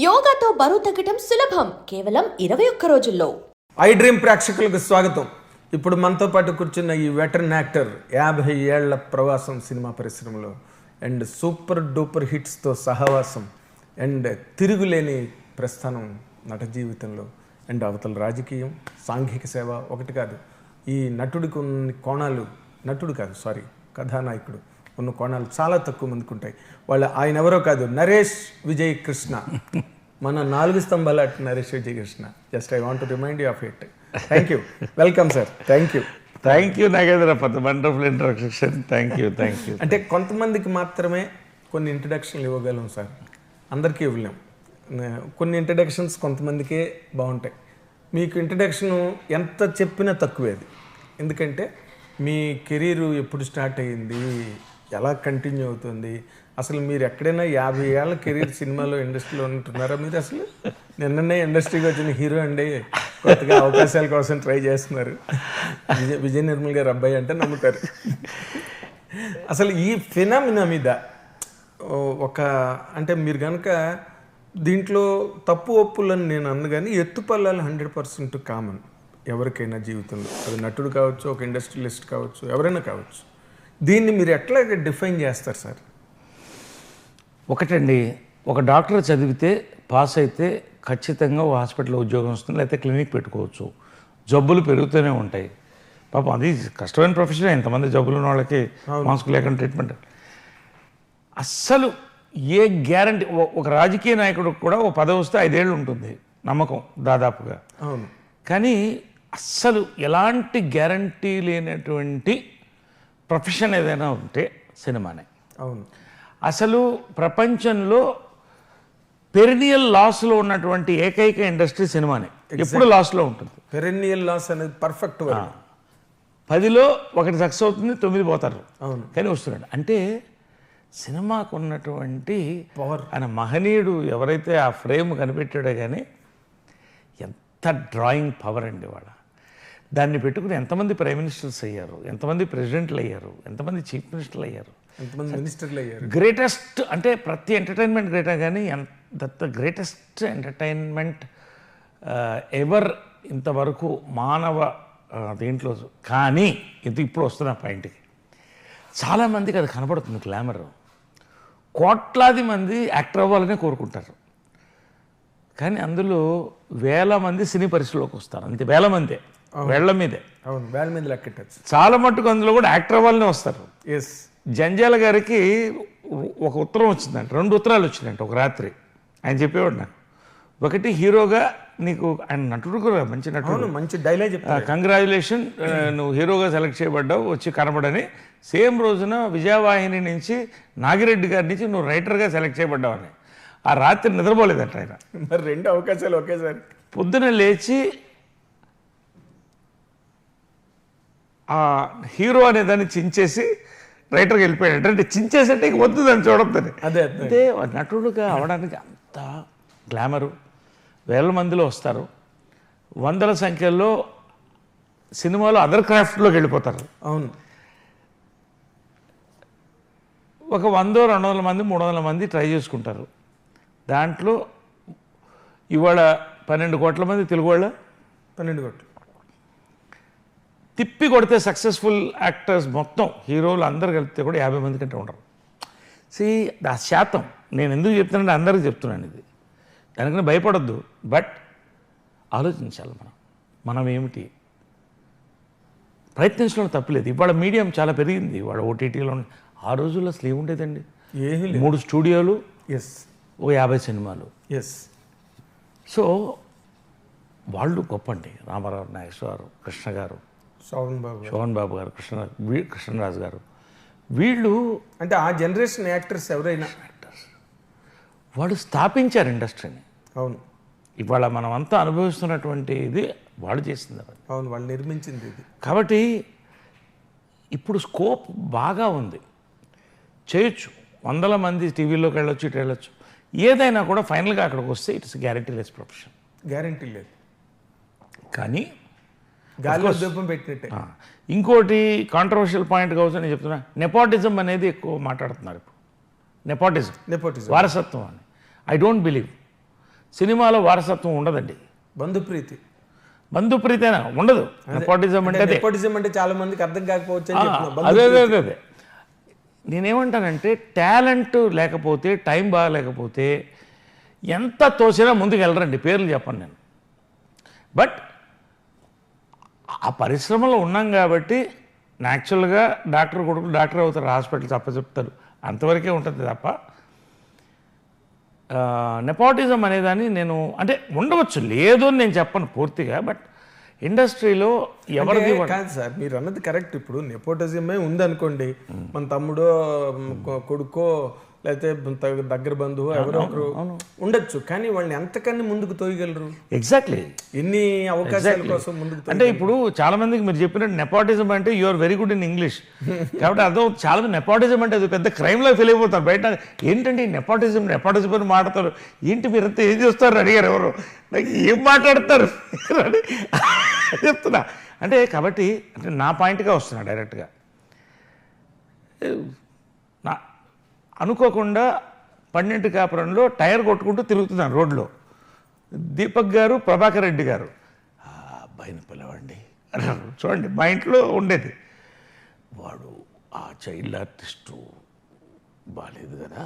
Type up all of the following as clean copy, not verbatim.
యోగాతో బరువు తగ్గటం సులభం కేవలం 21 రోజుల్లో. ఐ డ్రీమ్ ప్రేక్షకులకు స్వాగతం. ఇప్పుడు మనతో పాటు కూర్చున్న ఈ వెటరన్ యాక్టర్ 50 ఏళ్ల ప్రవాసం సినిమా పరిశ్రమలో అండ్ సూపర్ డూపర్ హిట్స్తో సహవాసం అండ్ తిరుగులేని ప్రస్థానం నట జీవితంలో అండ్ అవతల రాజకీయం సాంఘిక సేవ ఒకటి కాదు. ఈ నటుడికి ఉన్న కోణాలు కథానాయకుడు ఉన్న కోణాలు చాలా తక్కువ మందికి ఉంటాయి. ఆయన ఎవరో కాదు, నరేష్ విజయ్ కృష్ణ. మన 4 స్తంభాల Naresh Vijay Krishna. Just I want to remind you of it. Thank you, welcome sir. Thank you Nagendra for the wonderful introduction. Thank you. అంటే కొంతమందికి మాత్రమే కొన్ని ఇంట్రడక్షన్లు ఇవ్వగలం సార్, అందరికీ ఇవ్వలేం. కొన్ని ఇంట్రడక్షన్స్ కొంతమందికే బాగుంటాయి. మీకు ఇంట్రడక్షన్ ఎంత చెప్పినా తక్కువే అది. ఎందుకంటే మీ కెరీరు ఎప్పుడు స్టార్ట్ అయ్యింది, ఎలా కంటిన్యూ అవుతుంది, అసలు మీరు ఎక్కడైనా 50 ఏళ్ళ కెరీర్ సినిమాలో ఇండస్ట్రీలో ఉంటున్నారా? మీరు అసలు నిన్ననే ఇండస్ట్రీకి వచ్చిన హీరో అండి, కొత్తగా అవకాశాల కోసం ట్రై చేస్తున్నారు. విజయ్ నిర్మల్ గారు అబ్బాయి అంటే నమ్ముతారు. అసలు ఈ ఫినామినా మీద అంటే మీరు కనుక దీంట్లో తప్పు ఒప్పులని నేను అన్ను, కానీ ఎత్తుపల్లాలు 100% కామన్ ఎవరికైనా జీవితంలో. అది నటుడు కావచ్చు, ఒక ఇండస్ట్రియలిస్ట్ కావచ్చు, ఎవరైనా కావచ్చు. దీన్ని మీరు ఎట్లా డిఫైన్ చేస్తారు సార్? ఒకటండి, ఒక డాక్టర్ చదివితే పాస్ అయితే ఖచ్చితంగా ఓ హాస్పిటల్లో ఉద్యోగం వస్తుంది, లేకపోతే క్లినిక్ పెట్టుకోవచ్చు. జబ్బులు పెరుగుతూనే ఉంటాయి. పాపం అది కష్టమైన ప్రొఫెషన్. ఎంతమంది జబ్బులు ఉన్న వాళ్ళకి మాస్క్ లేకుండా ట్రీట్మెంట్. అస్సలు ఏ గ్యారంటీ, ఒక రాజకీయ నాయకుడు కూడా ఓ పదవి వస్తే 5 ఏళ్ళు ఉంటుంది నమ్మకం దాదాపుగా. అవును. కానీ అస్సలు ఎలాంటి గ్యారంటీ లేనటువంటి ప్రొఫెషన్ ఏదైనా ఉంటే సినిమానే. అవును. అసలు ప్రపంచంలో పెరినియల్ లాస్లో ఉన్నటువంటి ఏకైక ఇండస్ట్రీ సినిమానే. ఎప్పుడు లాస్లో ఉంటుంది. పెరినియల్ లాస్ అనేది పర్ఫెక్ట్. 10లో 1 సక్సెస్ అవుతుంది, 9 పోతారు. అవును. కానీ వస్తున్నాడు అంటే సినిమాకు ఉన్నటువంటి పవర్. ఆయన మహనీయుడు ఎవరైతే ఆ ఫ్రేమ్ కనిపెట్టాడో కానీ ఎంత డ్రాయింగ్ పవర్ అండి వాడు. దాన్ని పెట్టుకుని ఎంతమంది ప్రైమ్ మినిస్టర్స్ అయ్యారు, ఎంతమంది ప్రెసిడెంట్లు అయ్యారు, ఎంతమంది చీఫ్ మినిస్టర్లు అయ్యారు, ఎంతమంది మినిస్టర్లు అయ్యారు. గ్రేటెస్ట్ అంటే ప్రతి ఎంటర్టైన్మెంట్ గ్రేటా, కానీ ద గ్రేటెస్ట్ ఎంటర్టైన్మెంట్ ఎవర్ ఇంతవరకు మానవ దీంట్లో. కానీ ఇది ఇప్పుడు వస్తున్న పాయింట్కి చాలామందికి అది కనబడుతుంది గ్లామర్. కోట్లాది మంది యాక్టర్ అవ్వాలనే కోరుకుంటారు, కానీ అందులో వేల మంది సినీ పరిశ్రమలోకి వస్తారు. అంతే, వేల మందే, వేళ్ల మీదే. అవును, వేల మంది లెక్కెట్టచ్చు. చాలా మట్టుకు అందులో కూడా యాక్టర్ అవ్వాలనే వస్తారు. ఎస్. జంజాల గారికి ఒక ఉత్తరం వచ్చిందంట, 2 ఉత్తరాలు వచ్చిందంట ఒక రాత్రి. ఆయన చెప్పేవాడు నాకు, ఒకటి హీరోగా నీకు, ఆయన నటుడు కూడా మంచి నటుడు, మంచి డైలాగ్ చెప్తాను, కంగ్రాచులేషన్ నువ్వు హీరోగా సెలెక్ట్ చేయబడ్డావు, వచ్చి కనబడని. సేమ్ రోజున విజయవాహిని నుంచి నాగిరెడ్డి గారి నుంచి నువ్వు రైటర్గా సెలెక్ట్ చేయబడ్డావు అని. ఆ రాత్రి నిద్రపోలేదంట ఆయన. మరి 2 అవకాశాలు ఒకేసారి. పొద్దున లేచి ఆ హీరో అనే దాన్ని చించేసి రైటర్కి వెళ్ళిపోయాడు. అంటే చించేసంటే ఇంక వద్దు దాన్ని చూడొద్దని. అదే అంటే నటుడుగా అవడానికి అంత గ్లామరు. వేల మందిలో వస్తారు, వందల సంఖ్యలో సినిమాలో అదర్ క్రాఫ్ట్లోకి వెళ్ళిపోతారు. అవును. ఒక 100-200 మంది 300 మంది ట్రై చేసుకుంటారు. దాంట్లో ఇవాళ 12 కోట్ల మంది తెలుగు వాళ్ళ, 12 కోట్లు తిప్పి కొడితే సక్సెస్ఫుల్ యాక్టర్స్ మొత్తం హీరోలు అందరు కలిపితే కూడా 50 మంది కంటే ఉండరు. ఆ శాతం నేను ఎందుకు చెప్తున్నానంటే అందరికీ చెప్తున్నాను ఇది. దానికన్నా భయపడొద్దు, బట్ ఆలోచించాలి మనం ఏమిటి. ప్రయత్నించడం తప్పలేదు. ఇవాళ మీడియం చాలా పెరిగింది. ఇవాళ ఓటీటీలో ఆ రోజుల్లో అసలు ఏముండేదండి, 3 స్టూడియోలు, ఎస్, ఓ 50 సినిమాలు. ఎస్. సో వాళ్ళు గొప్ప అండి. రామారావు, నాగేశ్వరరావు, కృష్ణ గారు, శోభన్ బాబు గారు, కృష్ణరాజు గారు, వీళ్ళు అంటే ఆ జనరేషన్ యాక్టర్స్ ఎవరైనా వాళ్ళు స్థాపించారు ఇండస్ట్రీని. అవును. ఇవాళ మనం అంతా అనుభవిస్తున్నటువంటి ఇది వాళ్ళు చేసింది. అవును, వాళ్ళు నిర్మించింది ఇది. కాబట్టి ఇప్పుడు స్కోప్ బాగా ఉంది, చేయొచ్చు. 100 మంది టీవీలోకి వెళ్ళొచ్చు, ఇటు వెళ్ళొచ్చు. ఏదైనా కూడా ఫైనల్గా అక్కడికి వస్తే it's guarantee less profession. Guarantee లేదు, కానీ గాలిలో దీపం పెట్టినట్టే. ఇంకోటి కాంట్రవర్షియల్ పాయింట్ కావచ్చు నేను చెప్తున్నా, నెపోటిజం అనేది ఎక్కువ మాట్లాడుతున్నారు ఇప్పుడు. నెపోటిజం, వారసత్వం అని. I don't believe. సినిమాలో వారసత్వం ఉండదండి. బంధుప్రీతి బంధుప్రీతైనా ఉండదు. నెపోటిజం అంటే అదే. నెపోటిజం అంటే చాలా మందికి అర్థం కాకపోవచ్చు అని చెప్తున్నా. అదే అదే అదే అదే నేనేమంటానంటే టాలెంట్ లేకపోతే, టైం బాగాలేకపోతే ఎంత తోసినా ముందుకు వెళ్ళరండి. పేర్లు చెప్పను నేను. బట్ ఆ పరిశ్రమలో ఉన్నాం కాబట్టి న్యాచురల్గా డాక్టర్ కొడుకు డాక్టర్ అవుతారు, హాస్పిటల్ చెప్తారు, అంతవరకే ఉంటుంది తప్ప నెపోటిజం అనేదాన్ని నేను అంటే ఉండవచ్చు, లేదు అని నేను చెప్పను పూర్తిగా. బట్ ఇండస్ట్రీలో ఎవరిది కాదు సార్, మీరు అన్నది కరెక్ట్. ఇప్పుడు నెపోటిజమే ఉందనుకోండి, మన తమ్ముడో కొడుకో లేకపోతే దగ్గర బంధువు ఎవరో ఒకరు ఉండొచ్చు, కానీ వాళ్ళని ఎంతకన్నా ముందుకు తోయగలరు? ఎగ్జాక్ట్లీ. ఎన్ని అవకాశాల కోసం ముందుకు అంటే ఇప్పుడు చాలా మందికి మీరు చెప్పినట్టు నెపోటిజం అంటే you are very good in English కాబట్టి అర్థం. చాలా మంది నెపోటిజం అంటే అది పెద్ద క్రైమ్లో ఫెయిల్ అయిపోతారు. బయట ఏంటంటే నెపోటిజం అని మాట్లాడతారు. ఏంటి మీరంతా ఏం చేస్తారు అడిగారు ఎవరు, నాకు ఏం మాట్లాడతారు చెప్తున్నా. అంటే కాబట్టి అంటే నా పాయింట్గా వస్తున్నా డైరెక్ట్గా. నా అనుకోకుండా 12 కాపురంలో టైర్ కొట్టుకుంటూ తిరుగుతున్నాను రోడ్లో. దీపక్ గారు, ప్రభాకర్ రెడ్డి గారు అబ్బాయిని పిలవండి అన్నారు. చూడండి, మా ఇంట్లో ఉండేది. వాడు ఆ చైల్డ్ ఆర్టిస్టు బాగాలేదు కదా,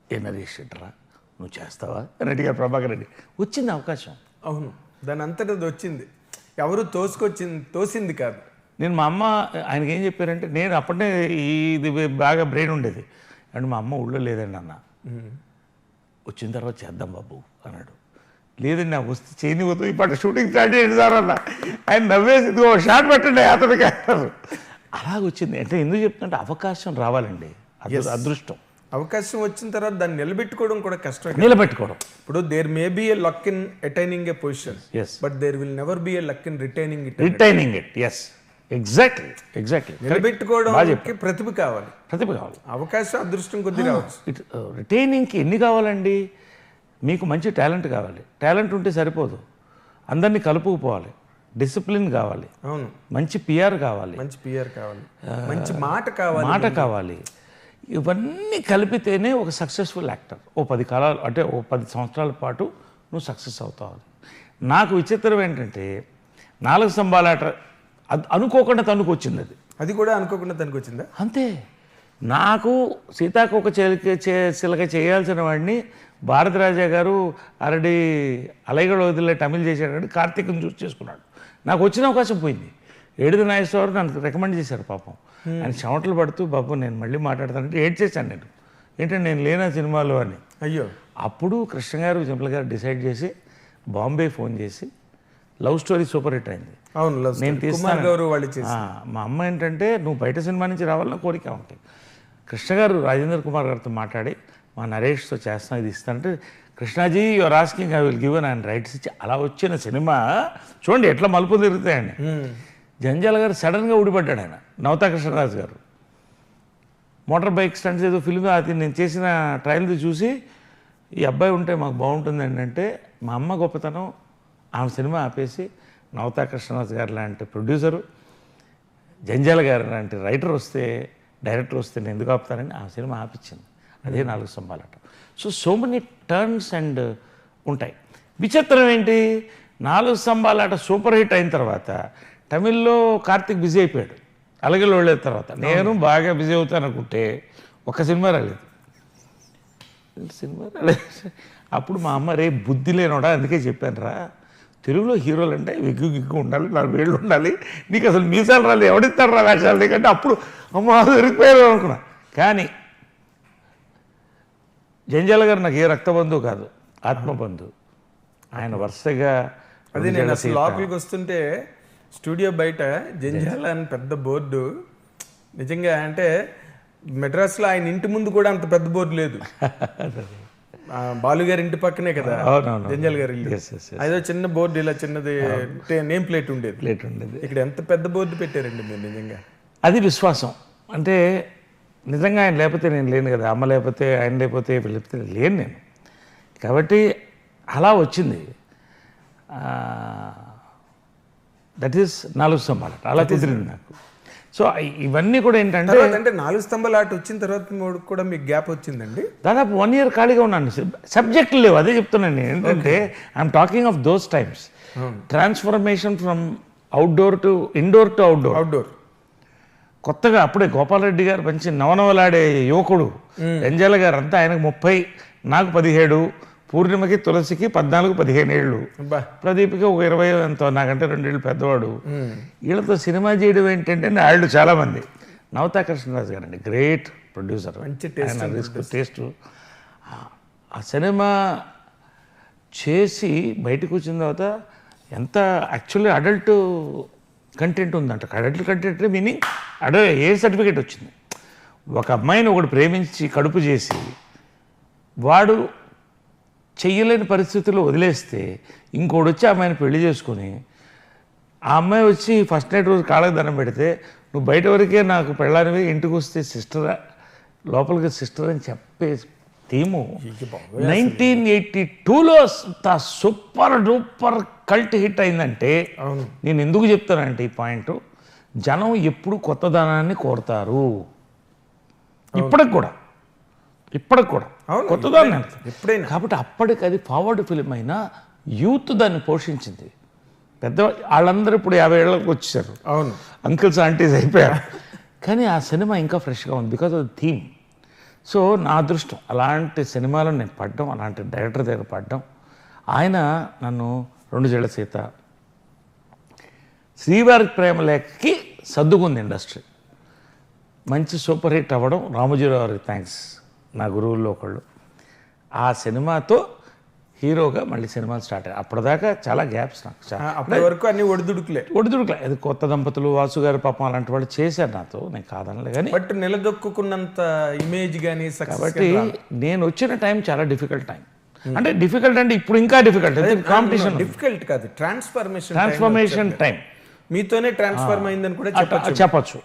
ఏ నరేష్ రా నువ్వు చేస్తావా అని అడిగారు ప్రభాకర్ రెడ్డి. వచ్చింది అవకాశం. అవును, దాని అంతటా అది వచ్చింది, ఎవరు తోసింది కాదు. నేను మా అమ్మ ఆయనకి ఏం చెప్పారంటే, నేను అప్పటినే ఇది బాగా బ్రెయిన్ ఉండేది అండ్ మా అమ్మ ఊళ్ళో లేదండి అన్న, వచ్చిన తర్వాత చేద్దాం బాబు అన్నాడు. లేదండి నాకు వస్తే చేయని పోతూ ఇప్పుడు షూటింగ్ స్టార్ట్ చేయండి సార్ అన్న. ఆయన నవ్వేసి ఇదిగో షాట్ పెట్టండి అతనికి అన్నారు. అలాగొచ్చింది. అంటే ఎందుకు చెప్తుంటే అవకాశం రావాలండి, అదృష్టం. అవకాశం వచ్చిన తర్వాత దాన్ని నిలబెట్టుకోవడం కూడా కష్టం. నిలబెట్టుకోవడం. ఇప్పుడు there may be a luck in attaining a position, but there will never be a luck in retaining it. Yes, exactly. నిలబెట్టుకోవడానికి ప్రతిభ కావాలి. అవకాశం అదృష్టం కొద్ది రావచ్చు. రిటైనింగ్కి ఎన్ని కావాలండి? మీకు మంచి టాలెంట్ కావాలి. టాలెంట్ ఉంటే సరిపోదు, అందరినీ కలుపుకుపోవాలి, డిసిప్లిన్ కావాలి, అవును, మంచి పిఆర్ కావాలి, మంచి మాట కావాలి. ఇవన్నీ కలిపితేనే ఒక సక్సెస్ఫుల్ యాక్టర్. ఓ 10 కాలాలు అంటే ఓ 10 సంవత్సరాల పాటు నువ్వు సక్సెస్ అవుతావు. నాకు విచిత్రం ఏంటంటే 4 స్తంభాలాట అనుకోకుండా తనకు వచ్చింది. అది కూడా అనుకోకుండా తనకు వచ్చిందా? అంతే. నాకు సీతాకోక చిలక చేయాల్సిన వాడిని భారతరాజా గారు ఆల్రెడీ అలైగడ వదిలే తమిళ్ చేశాడు, కార్తీక్ని చూసి చేసుకున్నాడు. నాకు వచ్చిన అవకాశం పోయింది. ఏడుది నాగేశ్వరరావు నన్ను రికమెండ్ చేశారు. పాపం ఆయన చెమటలు పడుతూ, బాబు నేను మళ్ళీ మాట్లాడతానంటే ఏడ్ చేశాను నేను, ఏంటంటే నేను లేనా సినిమాలో అని. అయ్యో. అప్పుడు కృష్ణ గారు, జంపల గారు డిసైడ్ చేసి బాంబే ఫోన్ చేసి లవ్ స్టోరీ సూపర్ హిట్ అయింది. అవును, నేను తీస్తాను. మా అమ్మ ఏంటంటే నువ్వు బయట సినిమా నుంచి రావాలని కోరిక ఉంటుంది. కృష్ణ గారు రాజేంద్ర కుమార్ గారితో మాట్లాడి మా నరేష్తో చేస్తాను, ఇది ఇస్తానంటే, Krishnaji your asking I will give ఆయన రైట్స్ ఇచ్చి అలా వచ్చిన సినిమా చూడండి ఎట్లా మలుపు తిరుగుతాయండి. జంజాల గారు సడన్గా ఊడిపడ్డాడు. ఆయన నవతా కృష్ణరాజు గారు మోటార్ బైక్ స్టంట్స్ ఏదో ఫిల్మ్, అది నేను చేసిన ట్రయల్ది చూసి ఈ అబ్బాయి ఉంటే మాకు బాగుంటుంది అంటే, మా అమ్మ గొప్పతనం, ఆమె సినిమా ఆపేసి నవతా కృష్ణరాజు గారు లాంటి ప్రొడ్యూసరు, జంజాల గారు లాంటి రైటర్ వస్తే, డైరెక్టర్ వస్తే నేను ఎందుకు ఆపుతానని ఆ సినిమా ఆపించింది. అదే 4 స్తంభాలాట. సో మెనీ టర్న్స్ అండ్ ఉంటాయి. విచిత్రం ఏంటి, 4 స్తంభాలాట సూపర్ హిట్ అయిన తర్వాత తమిళ్లో కార్తీక్ బిజీ అయిపోయాడు. అలాగే వెళ్ళిన తర్వాత నేను బాగా బిజీ అవుతాను అనుకుంటే ఒక్క సినిమా రాలేదు. అప్పుడు మా అమ్మ రే బుద్ధి లేనోడా, అందుకే చెప్పాను రా, తెలుగులో హీరోలు అంటే విగ్గు ఉండాలి, 4 వేళ్ళు ఉండాలి, నీకు అసలు మీసాలు రాలేదు, ఎవడిస్తాడు రా వేషాలు నీకంటే. అప్పుడు అమ్మ దొరికిపోయారు అనుకున్నా. కానీ జంజాల గారు నాకు ఏ రక్తబంధువు కాదు, ఆత్మబంధువు. ఆయన వరుసగా అది నేను అసలు లోపలికి వస్తుంటే స్టూడియో బయట జంజాల అని పెద్ద బోర్డు, నిజంగా అంటే మెడ్రాస్లో ఆయన ఇంటి ముందు కూడా అంత పెద్ద బోర్డు లేదు. బాలు గారి ఇంటి పక్కనే కదా జంజాల గారి ఇల్లు. అదో చిన్న బోర్డు, ఇలా చిన్నది నేమ్ ప్లేట్ ఉండేది. ఇక్కడ ఎంత పెద్ద బోర్డు పెట్టారండి మీరు. నిజంగా అది విశ్వాసం. అంటే నిజంగా ఆయన లేకపోతే నేను లేను కదా, అమ్మ లేకపోతే, ఆయన లేకపోతే, లేకపోతే లేను నేను. కాబట్టి అలా వచ్చింది. That is 4 స్తంభాలాట. అలా కుదిరింది నాకు. సో ఇవన్నీ కూడా ఏంటంటే తర్వాత అంటే 4 స్తంభాల ఆట వచ్చిన తర్వాత కూడా మీకు గ్యాప్ వచ్చిందండి. దాదాపు 1 year ఖాళీగా ఉన్నాను. సబ్జెక్టులు లేవు, అదే చెప్తున్నాను నేను. ఏంటంటే I'm talking of those times. Transformation from outdoor to indoor to outdoor. కొత్తగా అప్పుడే గోపాలరెడ్డి గారు మంచి నవనవలాడే యువకుడు, ఎంజల గారు అంతా ఆయనకు 30, నాకు 17, పూర్ణిమకి తులసికి 14-15 ఏళ్ళు, ప్రదీప్కి ఒక 20 ఎంతో, నాకంటే 2 ఏళ్ళు పెద్దవాడు. వీళ్ళతో సినిమా చేయడం ఏంటంటే వాళ్ళు చాలామంది. నవతా కృష్ణరాజు గారు అండి, గ్రేట్ ప్రొడ్యూసర్, టేస్ట్. ఆ సినిమా చేసి బయటకు వచ్చిన తర్వాత ఎంత యాక్చువల్లీ అడల్ట్ కంటెంట్ ఉందంట. అడల్ట్ కంటెంట్ మీనింగ్ ఏ సర్టిఫికేట్ వచ్చింది. ఒక అమ్మాయిని ఒకటి ప్రేమించి కడుపు చేసి వాడు చెయ్యలేని పరిస్థితుల్లో వదిలేస్తే ఇంకోటి వచ్చి ఆ అమ్మాయిని పెళ్లి చేసుకొని ఆ అమ్మాయి వచ్చి ఫస్ట్ నైట్ రోజు కాళ్ళకి దండం పెడితే నువ్వు బయట వరకే నాకు పెళ్ళానివి, ఇంటికి వస్తే సిస్టరా, లోపలికి సిస్టర్ అని చెప్పే థీము 1982లో సూపర్ డూపర్ కల్ట్ హిట్ అయిందంటే నేను ఎందుకు చెప్తానంటే ఈ పాయింట్, జనం ఎప్పుడు కొత్తదనాన్ని కోరుతారు. ఇప్పటికి కూడా కొత్తదాన్ని ఎప్పుడైనా. కాబట్టి అప్పటికి అది ఫార్వర్డ్ ఫిలిం అయినా యూత్ దాన్ని పోషించింది. పెద్ద వాళ్ళందరూ ఇప్పుడు 50 ఏళ్ళకి వచ్చేసారు, అవును, అంకిల్స్ ఆంటీస్ అయిపోయారు. కానీ ఆ సినిమా ఇంకా ఫ్రెష్గా ఉంది because of the theme. So నా అదృష్టం అలాంటి సినిమాలో నేను పడ్డం, అలాంటి డైరెక్టర్ దగ్గర పడ్డం. ఆయన నన్ను 2 జళ్ల సీత, శ్రీవారి ప్రేమలేఖకి సర్దుకుంది ఇండస్ట్రీ, మంచి సూపర్ హిట్ అవ్వడం. రామోజీరావు గారికి థ్యాంక్స్, నా గురువుల్లో ఒకళ్ళు. ఆ సినిమాతో హీరోగా మళ్ళీ సినిమాలు స్టార్ట్ అయ్యాయి. అప్పటిదాకా చాలా గ్యాప్స్ నాకు. అప్పటి వరకు అన్ని ఒడిదుడుకులే. అది కొత్త దంపతులు, వాసు గారి పాపం అలాంటి వాళ్ళు చేశారు నాతో, నేను కాదనలే. కానీ బట్ నిలదొక్కున్నంత ఇమేజ్ కానీ కాబట్టి నేను వచ్చిన టైం చాలా డిఫికల్ట్ టైం. అంటే డిఫికల్ట్ అంటే ఇప్పుడు ఇంకా డిఫికల్ట్, కాంపిటీషన్ డిఫికల్ట్ కాదు, ట్రాన్స్ఫర్మేషన్ టైం మీతోనే ట్రాన్స్ఫార్మ్ అయిందని కూడా చెప్పచ్చు.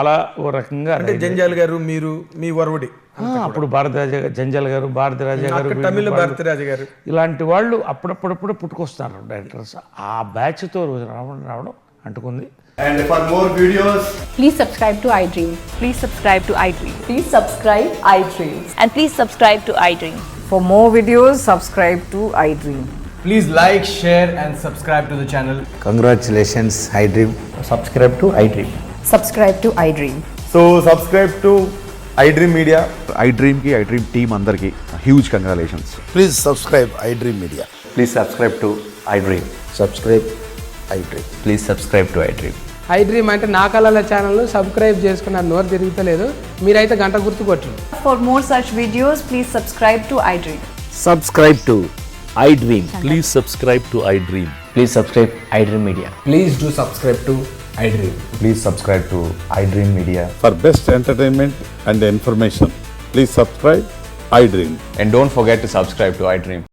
అలా ఓ రకంగా అంటే జంజాల్ గారు, మీరు, మీ వరవడి, అప్పుడు భారతిరాజ జంజాల్ గారు, భారతిరాజ గారు, తమిళ భారతిరాజ గారు, ఇలాంటి వాళ్ళు అప్పుడప్పుడప్పుడు పుట్టుకొస్తున్నారు డైరెక్టర్స్. ఆ బ్యాచ్తో రోజు రావడం అంటుకుంది. And for more videos, please subscribe to iDream. Please subscribe to iDream. Please subscribe iDream. And please subscribe to iDream. For more videos, subscribe to iDream. please like, share and subscribe to the channel. Congratulations, iDream. Subscribe to iDream. Subscribe to iDream. So subscribe to iDream Media. iDream ki iDream team andarki huge congratulations. Please subscribe iDream Media. Please subscribe to iDream. Subscribe iDream. Please subscribe to iDream. iDream అంటే నా కళల channel subscribe చేసుకున్నారు, నోరు తిరుగుతలేదు, మీరైతే గంట గుర్తు కొట్టండి. For more such videos, please subscribe to iDream. Subscribe to iDream. Please subscribe to iDream. Please subscribe iDream Media. Please do subscribe to iDream. Please subscribe to iDream Media. For best entertainment and information, please subscribe iDream. And don't forget to subscribe to iDream.